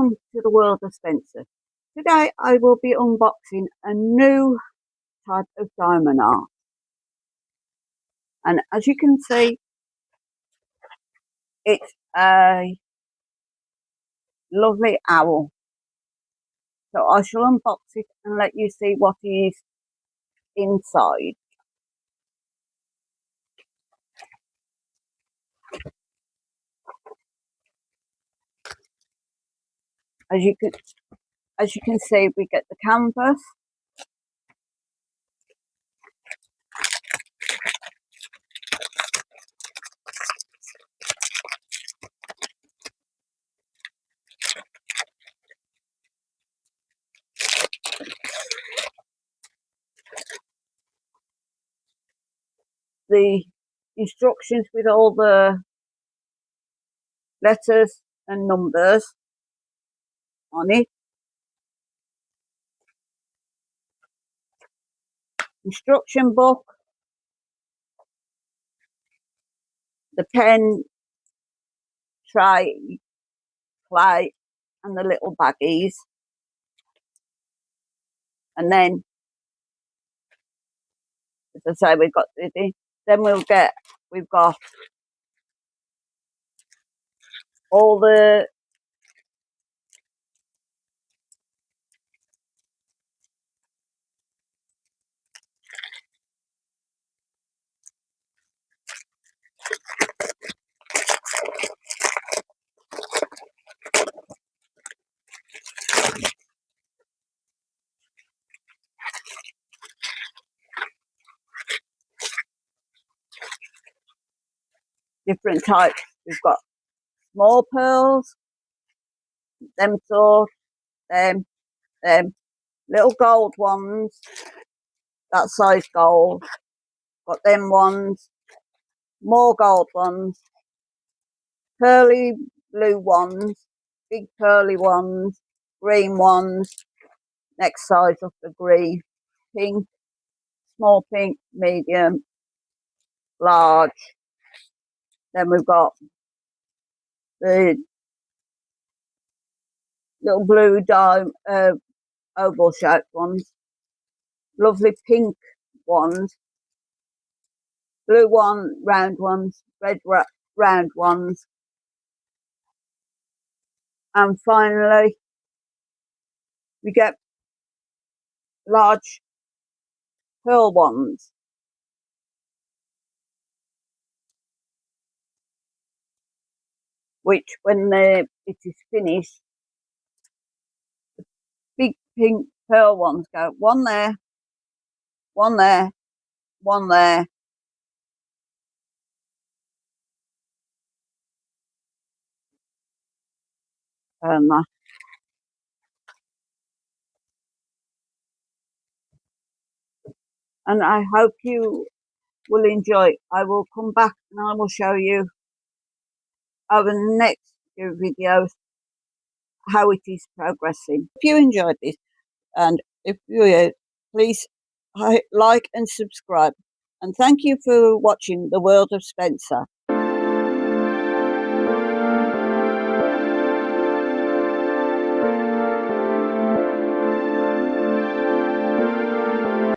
welcome to the world of Spencer. Today I will be unboxing a new type of diamond art, and as you can see, it's a lovely owl. So I shall unbox it and let you see what is inside. As you can see, we get the canvas, the instructions with all the letters and numbers on it, instruction book, the pen, tray, clay, and the little baggies. And then, as I say, we've got then we've got all the different types. We've got small pearls, them sort, them, little gold ones, that size gold. Got them ones, more gold ones, pearly blue ones, big pearly ones, green ones, next size of the green, pink, small pink, medium, large. Then we've got the little blue oval shaped ones, lovely pink ones, blue one, round ones, red round ones, and finally we get large pearl ones. Which, when it is finished, the big pink pearl ones go one there, one there, one there, and that. And I hope you will enjoy. I will come back and I will show you over the next few videos how it is progressing. If you enjoyed this, and if you please like and subscribe, and thank you for watching The World of Spencer.